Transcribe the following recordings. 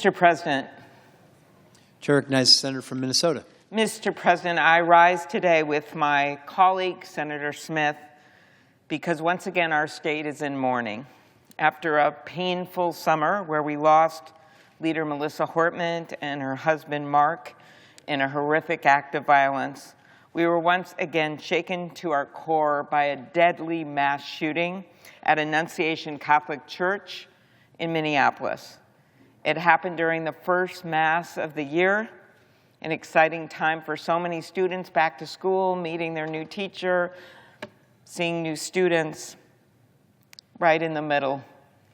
Mr. President. Chair recognizes the senator from Minnesota. Mr. President, I rise today with my colleague, Senator Smith, because once again our state is in mourning. After a painful summer where we lost Leader Melissa Hortman and her husband Mark in a horrific act of violence, we were once again shaken to our core by a deadly mass shooting at Annunciation Catholic Church in Minneapolis. It happened during the first Mass of the year, an exciting time for so many students back to school, meeting their new teacher, seeing new students, right in the middle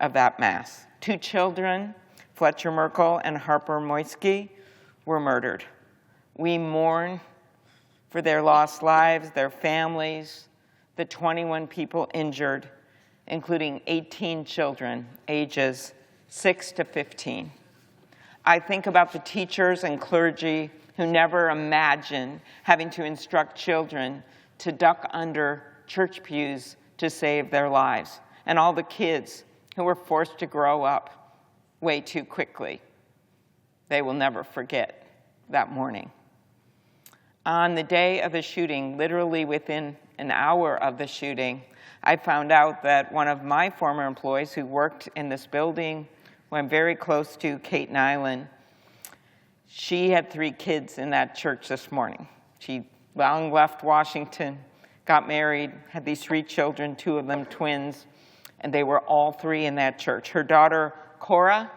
of that Mass. 2 children, Fletcher Merkel and Harper Moisky, were murdered. We mourn for their lost lives, their families, the 21 people injured, including 18 children, ages 6 to 15. I think about the teachers and clergy who never imagined having to instruct children to duck under church pews to save their lives, and all the kids who were forced to grow up way too quickly. They will never forget that morning. On the day of the shooting, literally within an hour of the shooting, I found out that one of my former employees who worked in this building, who I'm very close to, Kate Nyland, she had 3 kids in that church this morning. She long left Washington, got married, had these 3 children, 2 of them twins, and they were all 3 in that church. Her daughter, Cora,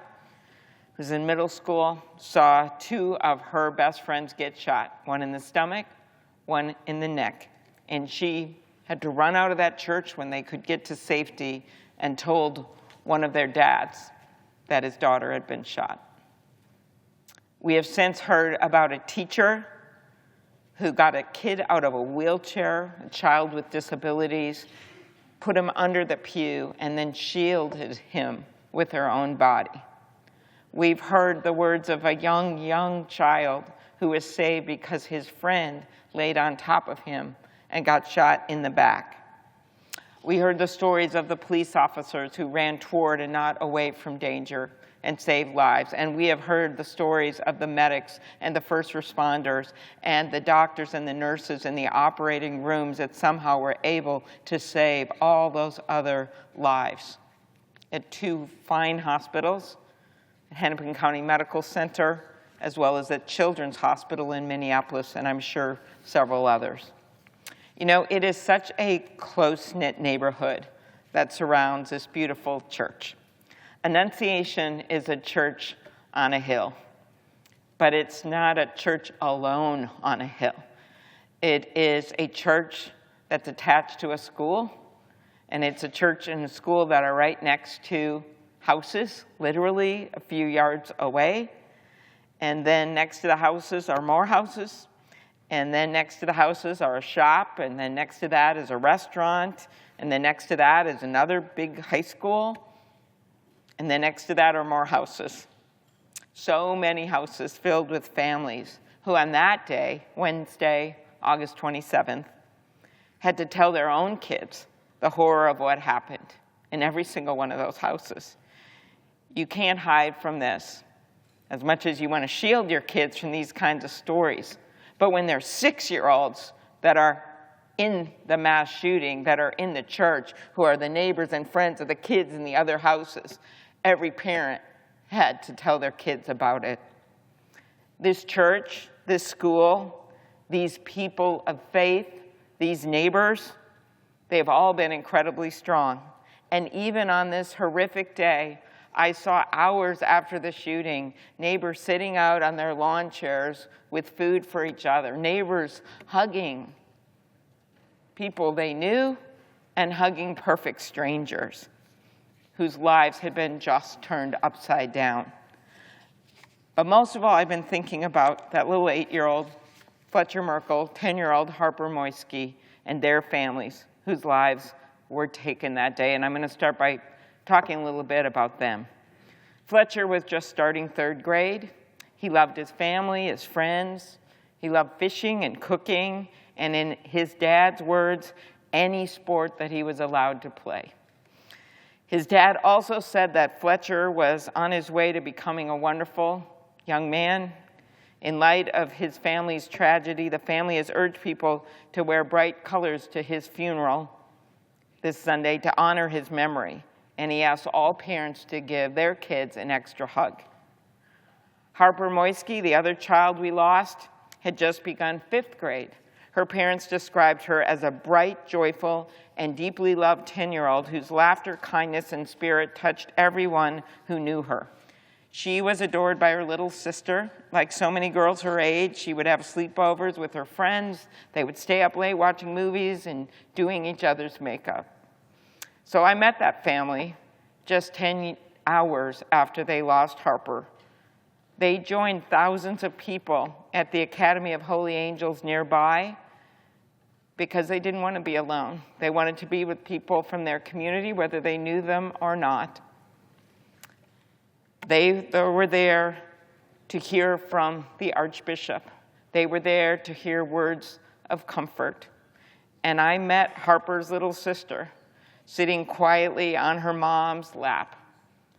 who's in middle school, saw 2 of her best friends get shot, one in the stomach, one in the neck. And she had to run out of that church when they could get to safety and told one of their dads that his daughter had been shot. We have since heard about a teacher who got a kid out of a wheelchair, a child with disabilities, put him under the pew, and then shielded him with her own body. We've heard the words of a young child who was saved because his friend laid on top of him and got shot in the back. We heard the stories of the police officers who ran toward and not away from danger and saved lives. And we have heard the stories of the medics and the first responders and the doctors and the nurses in the operating rooms that somehow were able to save all those other lives. At 2 fine hospitals, Hennepin County Medical Center, as well as at Children's Hospital in Minneapolis, and I'm sure several others. You know, it is such a close-knit neighborhood that surrounds this beautiful church. Annunciation is a church on a hill, but it's not a church alone on a hill. It is a church that's attached to a school, and it's a church and a school that are right next to houses, literally a few yards away. And then next to the houses are more houses. And then next to the houses are a shop. And then next to that is a restaurant. And then next to that is another big high school. And then next to that are more houses. So many houses filled with families who on that day, Wednesday, August 27th, had to tell their own kids the horror of what happened in every single one of those houses. You can't hide from this, as much as you want to shield your kids from these kinds of stories. But when they're 6-year-olds that are in the mass shooting, that are in the church, who are the neighbors and friends of the kids in the other houses, every parent had to tell their kids about it. This church, this school, these people of faith, these neighbors, they've all been incredibly strong. And even on this horrific day, I saw hours after the shooting, neighbors sitting out on their lawn chairs with food for each other, neighbors hugging people they knew and hugging perfect strangers whose lives had been just turned upside down. But most of all, I've been thinking about that little 8-year-old Fletcher Merkel, 10-year-old Harper Moisky, and their families whose lives were taken that day. And I'm going to start by talking a little bit about them. Fletcher was just starting 3rd grade. He loved his family, his friends. He loved fishing and cooking, and in his dad's words, any sport that he was allowed to play. His dad also said that Fletcher was on his way to becoming a wonderful young man. In light of his family's tragedy, the family has urged people to wear bright colors to his funeral this Sunday to honor his memory, and he asked all parents to give their kids an extra hug. Harper Moisky, the other child we lost, had just begun 5th grade. Her parents described her as a bright, joyful, and deeply loved 10-year-old whose laughter, kindness, and spirit touched everyone who knew her. She was adored by her little sister. Like so many girls her age, she would have sleepovers with her friends. They would stay up late watching movies and doing each other's makeup. So I met that family just 10 hours after they lost Harper. They joined thousands of people at the Academy of Holy Angels nearby because they didn't want to be alone. They wanted to be with people from their community, whether they knew them or not. They were there to hear from the Archbishop. They were there to hear words of comfort. And I met Harper's little sister sitting quietly on her mom's lap,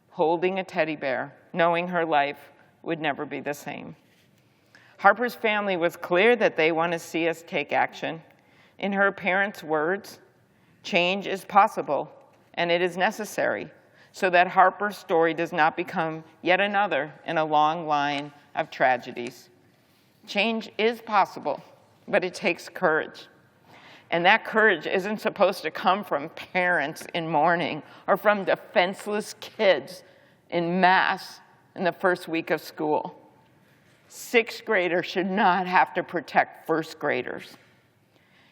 holding a teddy bear, knowing her life would never be the same. Harper's family was clear that they want to see us take action. In her parents' words, change is possible and it is necessary so that Harper's story does not become yet another in a long line of tragedies. Change is possible, but it takes courage. And that courage isn't supposed to come from parents in mourning or from defenseless kids in mass in the first week of school. 6th graders should not have to protect 1st graders.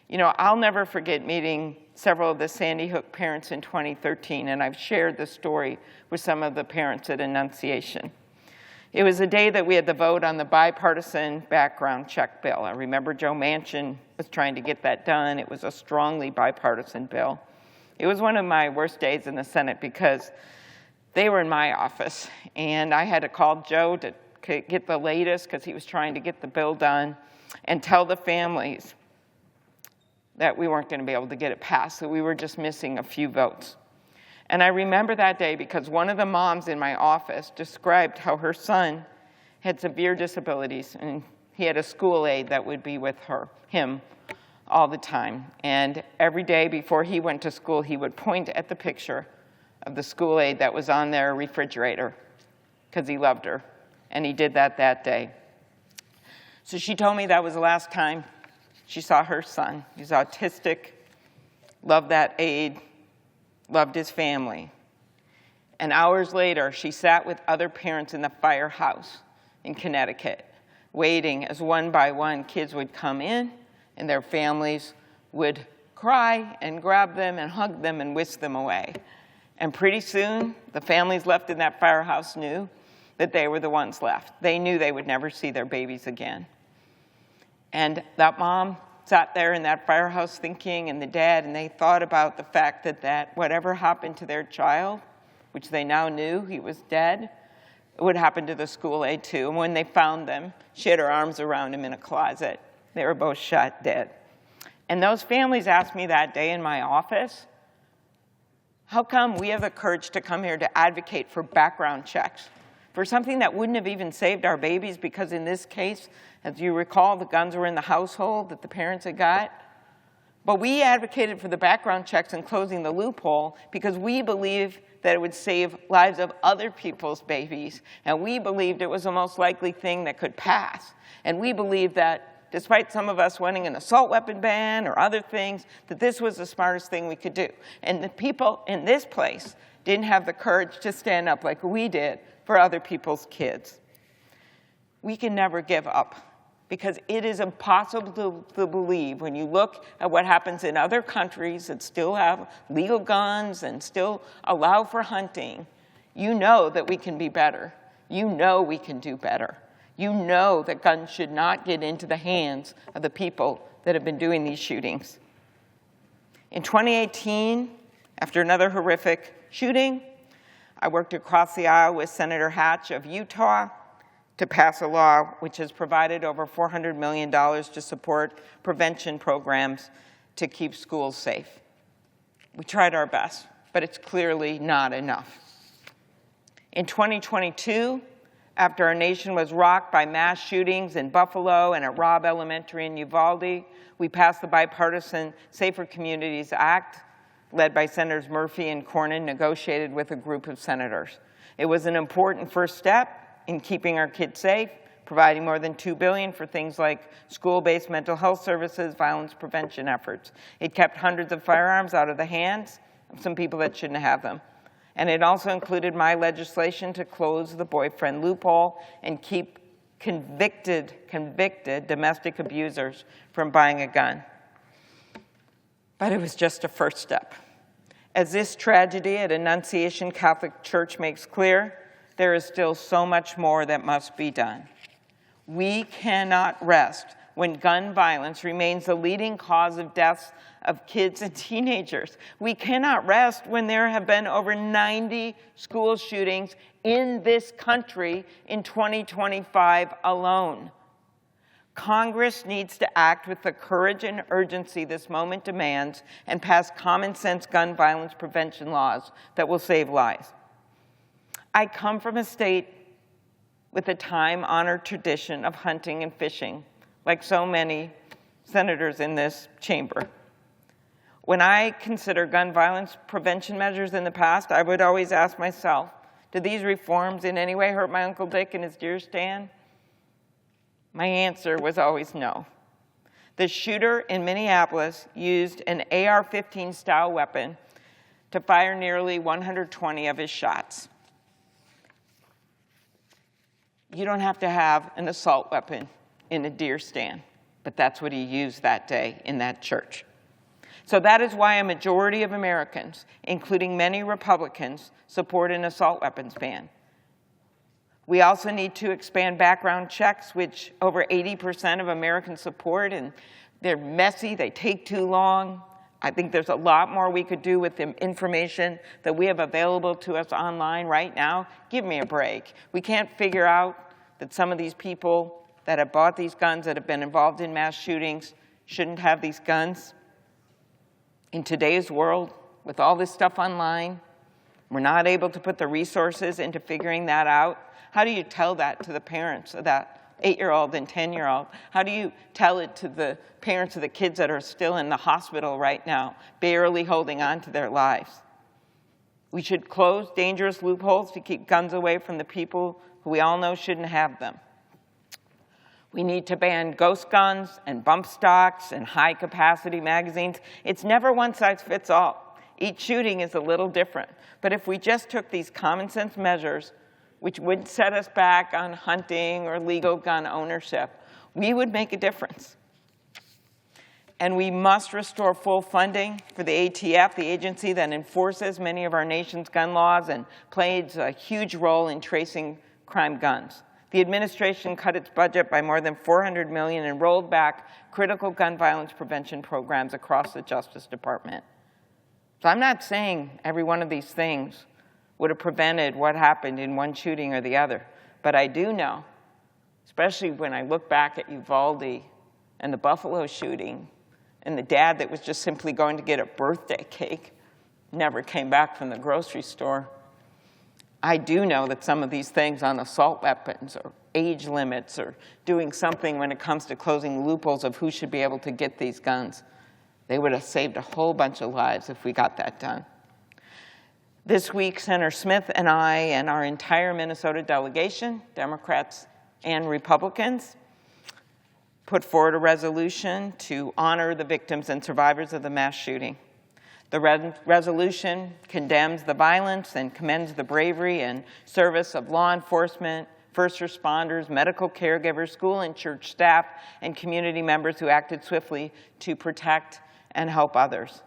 You know, I'll never forget meeting several of the Sandy Hook parents in 2013, and I've shared the story with some of the parents at Annunciation. It was the day that we had the vote on the bipartisan background check bill. I remember Joe Manchin was trying to get that done. It was a strongly bipartisan bill. It was one of my worst days in the Senate because they were in my office, and I had to call Joe to get the latest because he was trying to get the bill done and tell the families that we weren't going to be able to get it passed, that we were just missing a few votes. And I remember that day because one of the moms in my office described how her son had severe disabilities, and he had a school aide that would be with him all the time. And every day before he went to school, he would point at the picture of the school aide that was on their refrigerator because he loved her, and he did that day. So she told me that was the last time she saw her son. He's autistic, loved that aide, loved his family. And hours later, she sat with other parents in the firehouse in Connecticut, waiting as one by one kids would come in and their families would cry and grab them and hug them and whisk them away. And pretty soon, the families left in that firehouse knew that they were the ones left. They knew they would never see their babies again. And that mom sat there in that firehouse thinking, and the dad, and they thought about the fact that whatever happened to their child, which they now knew he was dead, it would happen to the school aide too. And when they found them, she had her arms around him in a closet. They were both shot dead. And those families asked me that day in my office, how come we have the courage to come here to advocate for background checks for something that wouldn't have even saved our babies? Because in this case, as you recall, the guns were in the household that the parents had got. But we advocated for the background checks and closing the loophole because we believed that it would save lives of other people's babies. And we believed it was the most likely thing that could pass. And we believed that despite some of us wanting an assault weapon ban or other things, that this was the smartest thing we could do. And the people in this place didn't have the courage to stand up like we did for other people's kids. We can never give up, because it is impossible to believe when you look at what happens in other countries that still have legal guns and still allow for hunting. You know that we can be better. You know we can do better. You know that guns should not get into the hands of the people that have been doing these shootings. In 2018, after another horrific shooting, I worked across the aisle with Senator Hatch of Utah to pass a law which has provided over $400 million to support prevention programs to keep schools safe. We tried our best. but it's clearly not enough. In 2022, after our nation was rocked by mass shootings in Buffalo and at Robb Elementary in Uvalde, we passed the bipartisan Safer Communities Act, led by Senators Murphy and Cornyn, negotiated with a group of senators. It was an important first step in keeping our kids safe, providing more than $2 billion for things like school-based mental health services, violence prevention efforts. It kept hundreds of firearms out of the hands of some people that shouldn't have them. And it also included my legislation to close the boyfriend loophole and keep convicted domestic abusers from buying a gun. But it was just a first step. As this tragedy at Annunciation Catholic Church makes clear, there is still so much more that must be done. We cannot rest when gun violence remains the leading cause of deaths of kids and teenagers. We cannot rest when there have been over 90 school shootings in this country in 2025 alone. Congress needs to act with the courage and urgency this moment demands and pass common-sense gun violence prevention laws that will save lives. I come from a state with a time-honored tradition of hunting and fishing, like so many senators in this chamber. When I consider gun violence prevention measures in the past, I would always ask myself, did these reforms in any way hurt my Uncle Dick and his deer stand? My answer was always no. The shooter in Minneapolis used an AR-15 style weapon to fire nearly 120 of his shots. You don't have to have an assault weapon in a deer stand, but that's what he used that day in that church. So that is why a majority of Americans, including many Republicans, support an assault weapons ban. We also need to expand background checks, which over 80% of Americans support, and they're messy, they take too long. I think there's a lot more we could do with the information that we have available to us online right now. Give me a break. We can't figure out that some of these people that have bought these guns, that have been involved in mass shootings, shouldn't have these guns. In today's world, with all this stuff online, we're not able to put the resources into figuring that out. How do you tell that to the parents of that 8-year-old and 10-year-old? How do you tell it to the parents of the kids that are still in the hospital right now, barely holding on to their lives? We should close dangerous loopholes to keep guns away from the people who we all know shouldn't have them. We need to ban ghost guns and bump stocks and high-capacity magazines. It's never one size fits all. Each shooting is a little different. But if we just took these common-sense measures, which would set us back on hunting or legal gun ownership, we would make a difference. And we must restore full funding for the ATF, the agency that enforces many of our nation's gun laws and plays a huge role in tracing crime guns. The administration cut its budget by more than $400 million and rolled back critical gun violence prevention programs across the Justice Department. So I'm not saying every one of these things would have prevented what happened in one shooting or the other, but I do know, especially when I look back at Uvalde and the Buffalo shooting and the dad that was just simply going to get a birthday cake, never came back from the grocery store. I do know that some of these things on assault weapons or age limits or doing something when it comes to closing loopholes of who should be able to get these guns, they would have saved a whole bunch of lives if we got that done. This week, Senator Smith and I and our entire Minnesota delegation, Democrats and Republicans, put forward a resolution to honor the victims and survivors of the mass shooting. The resolution condemns the violence and commends the bravery and service of law enforcement, first responders, medical caregivers, school and church staff, and community members who acted swiftly to protect and help others.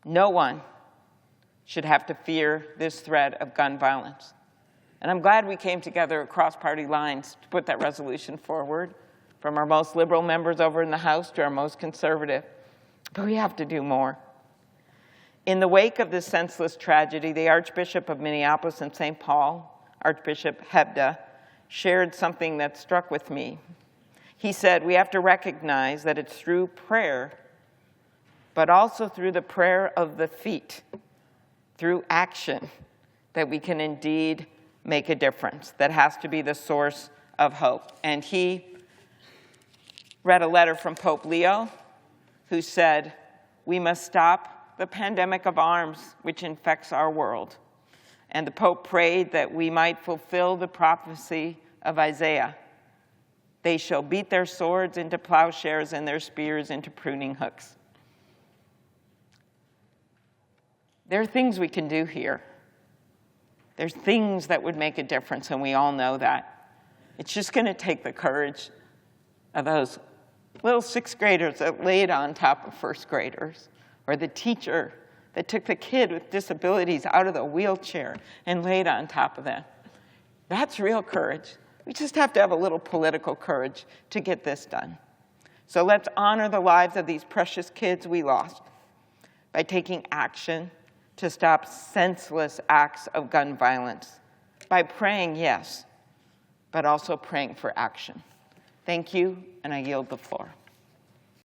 No one should have to fear this threat of gun violence. And I'm glad we came together across party lines to put that resolution forward, from our most liberal members over in the House to our most conservative. But we have to do more. In the wake of this senseless tragedy, the Archbishop of Minneapolis and St. Paul, Archbishop Hebda, shared something that struck with me. He said, we have to recognize that it's through prayer, but also through the prayer of the feet, through action, that we can indeed make a difference. That has to be the source of hope. And he read a letter from Pope Leo, who said, "We must stop the pandemic of arms which infects our world." And the Pope prayed that we might fulfill the prophecy of Isaiah. They shall beat their swords into plowshares and their spears into pruning hooks. There are things we can do here. There's things that would make a difference, and we all know that. It's just going to take the courage of those little sixth graders that laid on top of first graders, or the teacher that took the kid with disabilities out of the wheelchair and laid on top of them. That's real courage. We just have to have a little political courage to get this done. So let's honor the lives of these precious kids we lost by taking action to stop senseless acts of gun violence, by praying, yes, but also praying for action. Thank you, and I yield the floor.